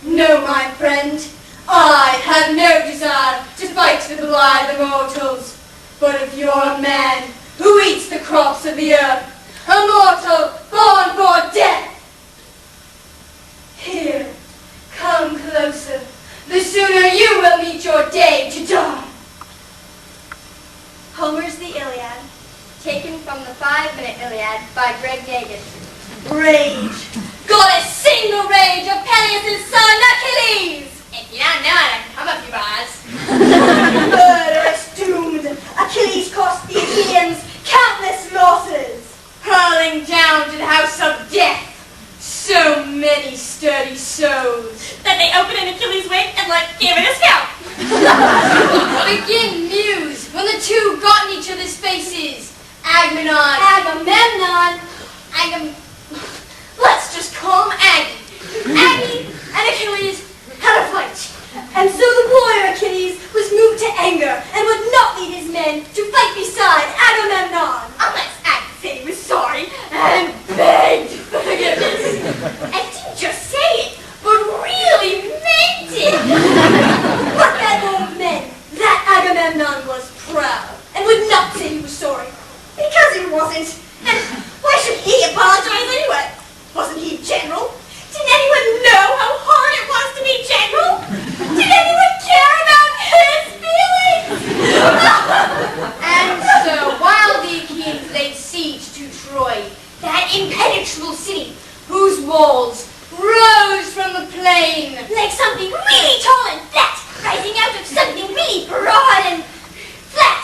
No, my friend, I have no desire to fight for the blood of the mortals. But if you're a man who eats the crops of the earth, a mortal born for death, here, come closer. The sooner you will meet your day to die. Homer's The Iliad, taken from the 5-minute Iliad by Greg Nagan. Rage. Goddess, sing the rage of Peleus' son Achilles! If you don't know it, I can come a few bars. Murderous doomed, Achilles cost the Achaeans countless losses, hurling down to the house of death so many sturdy souls That they open an Achilles wing and give it a scalp. Begin muse when the two got in each other's faces. Agamemnon, let's just call him Aggie. Aggie and Achilles had a fight. And so the boy Achilles was moved to anger and would not lead his men to fight beside Agamemnon. Unless Aggie said he was sorry. And begged for forgiveness. And didn't just say it, but really meant it. But that old man, that Agamemnon was proud and would not say he was sorry. Because he wasn't. And why should he apologize anyway? Wasn't he general? Didn't anyone know how hard it was to be general? Did anyone care about his feelings? And so, while the Achaeans laid siege to Troy, that impenetrable city, whose walls rose from the plain like something really tall and flat, rising out of something really broad and flat.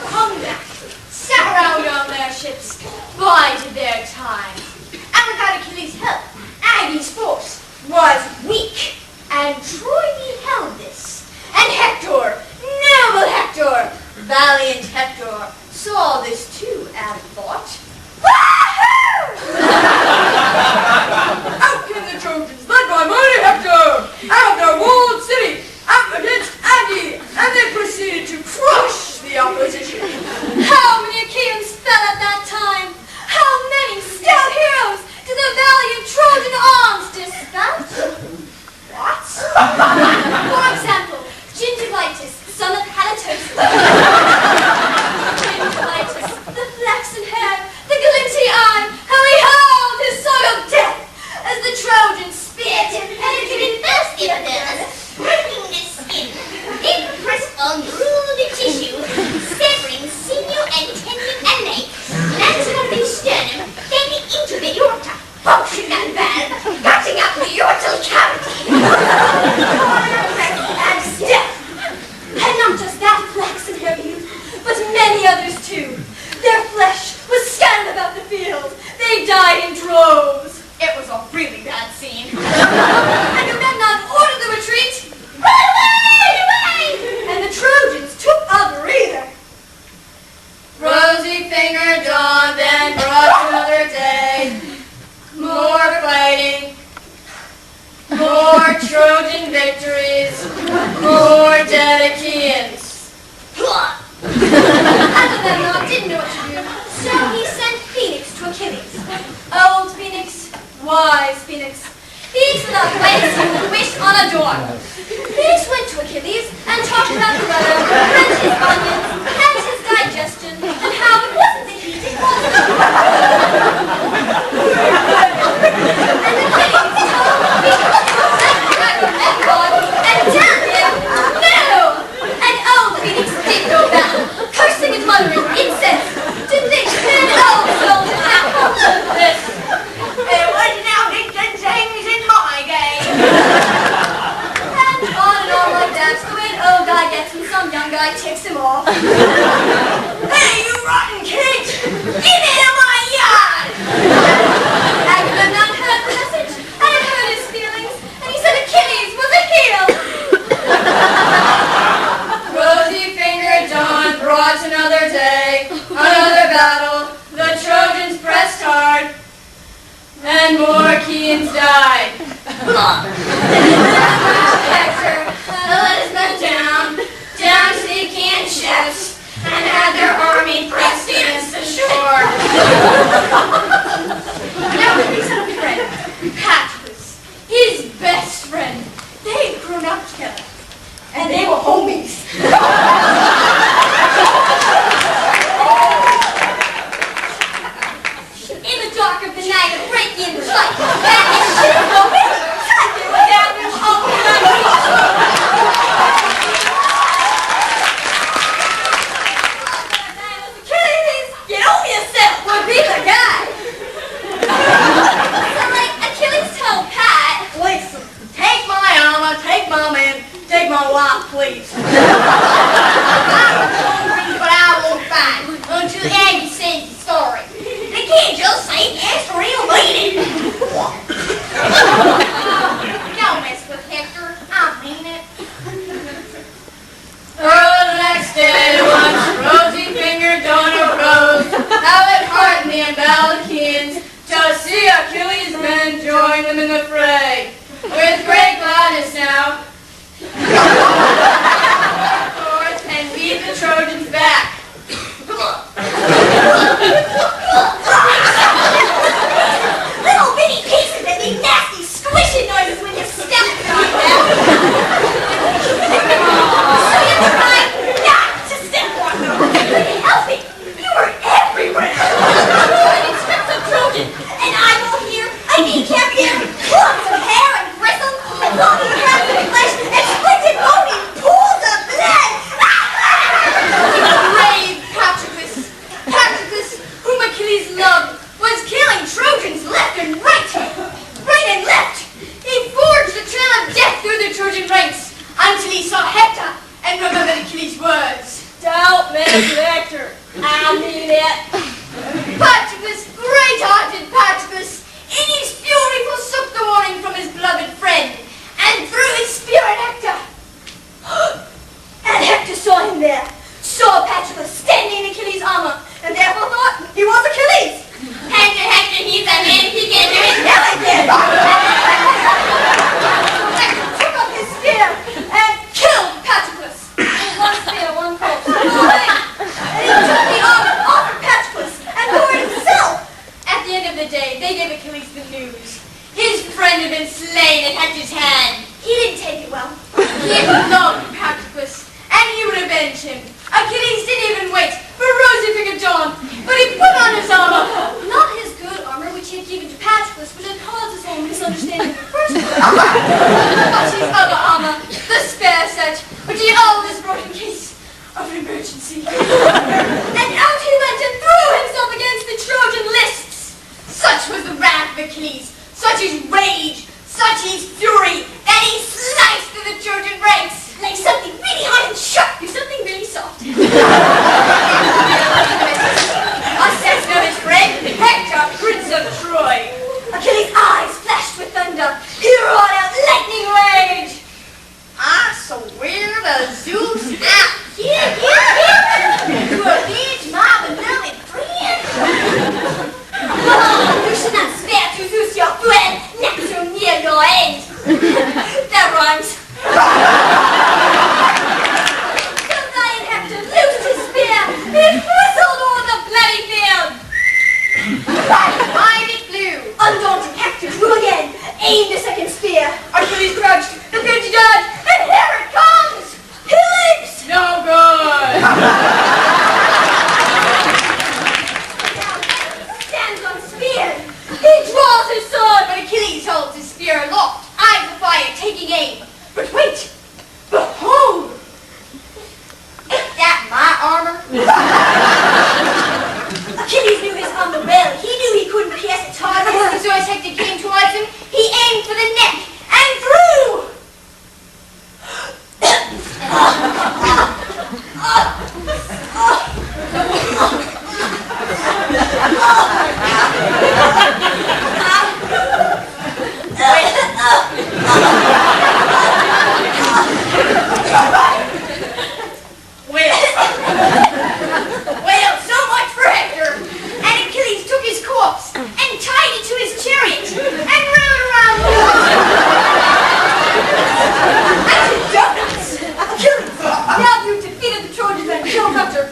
Combat sat around on their ships, bided their time, and without Achilles' help, Aggie's force was weak, and Troy beheld this. And Hector, noble Hector, valiant Hector, saw this too and thought, "Wahoo!" Out came the Trojans, led by mighty Hector, out of their walled city, out against Aggie, and they proceeded to crush the opposition. How many Achaeans fell at that time? How many stout heroes did the valiant Trojan arms dispatch? What? For example, Gingivitis, son of Halitus. Gingivitis, the flaxen hair, the glinty eye, how he hurled his sword of death as the Trojans speared him, penetrating their skin of theirs, breaking the skin, impressed on through the tissue, severing sinew and tendon and leg, landing on the sternum, then into the aorta, puncturing that valve, cutting up the aortal cavity. And death. And not just that flaxen hair youth, but many others too. Their flesh was scattered about the field. They died in droves. It was a really bad scene. Agamemnon ordered the retreat. Run away! And the Trojans took a breather. Rosy fingered dawn then brought another day. More fighting. More Trojan victories. More dead Achaeans. Agamemnon didn't know what to do, so he sent Phoenix to Achilles. Old Phoenix, wise Phoenix. Phoenix without legs and wish on a door. Phoenix went to Achilles and talked about the weather, and his onions, and his digestion, and how it wasn't the heat, it was the And Achilles told Phoenix to thank God and damn him, no! And old Phoenix did go back, cursing and muttering incest, to think an old soul to have come to this. It wasn't how Dickens things in my game. And on like that, the way an old guy gets when some young guy ticks him off. Hey, you rotten kid! Get out of my yard! Agamemnon heard the message, and it hurt his feelings, and he said Achilles was a heel. Rosy-fingered dawn brought another day, another battle. The Trojans pressed hard, and more Achaeans died. Hector let his men down to the Achaean ships, and had their army pressed against the shore. the Amalekians to see Achilles' men join them in the fray. With great gladness now, forth and lead the Trojans back. Little bitty pieces that make nasty squishing noises when you step on them. So you try not to step on them. Couldn't help it. You were everywhere. An expensive Trojan, and I will hear I need caviar, clumps of hair and bristle, and bony crabs and flesh, and splinted bone and pools of blood. Brave Patroclus, Patroclus, whom Achilles loved, was killing Trojans left and right. Right and left. He forged the trail of death through the Trojan ranks until he saw Hector and remembered Achilles' words. Don't mess with Hector. I mean it. Patroclus, great-hearted Patroclus, in his fury forsook the warning from his beloved friend and threw his spear at Hector. And Hector saw him there, saw Patroclus standing in Achilles' armor, and therefore thought he was Achilles. Hector, he's a man, he can do it. Now I did. Hector took up his spear and Killed Patroclus. one spear, one corpse. And he took the armor off of Patroclus and wore it himself. At the end of the day, they gave Achilles the news. His friend had been slain at Hector's hand. He didn't take it well. He had loved Patroclus, and he would avenge him. Achilles didn't even wait for rosy figured dawn, but he put on his armor. Not his good armor, which he had given to Patroclus, which had caused his own misunderstanding in the first place. But his other armor, the spare set, which he always brought in case of an emergency. And out he went and threw himself against the Trojan lists. Such was the wrath of Achilles, such his rage, such his fury, that he sliced through the Trojan ranks. Like something really hot and sharp Do something really soft. Assassin of his friend, Hector, Prince of Troy. Achilles' eyes flashed with thunder. He roared out lightning rage. I swear to Zeus out. Here, to avenge my beloved friend. Oh, you should not spare to Zeus your friend, not so near your end. That rhymes. The lion Hector loosed his spear. It whistled over the bloody field. High it flew. Undaunted Hector flew again, aimed a second spear. Achilles crouched, prepared to dodge, And here it comes! He leaps! no good. Now stands unspeared. He draws his sword, but Achilles holds his spear aloft, eyes afire, taking aim. But wait! Behold! Ain't that my armor? Achilles knew his armor well. He knew he couldn't pierce a target. And so as Hector came towards him, he aimed for the neck and threw! Well, so much for Hector. And Achilles took his corpse and tied it to his chariot and rode around the world. I did donuts. Achilles, now you've defeated the Trojans and killed Hector,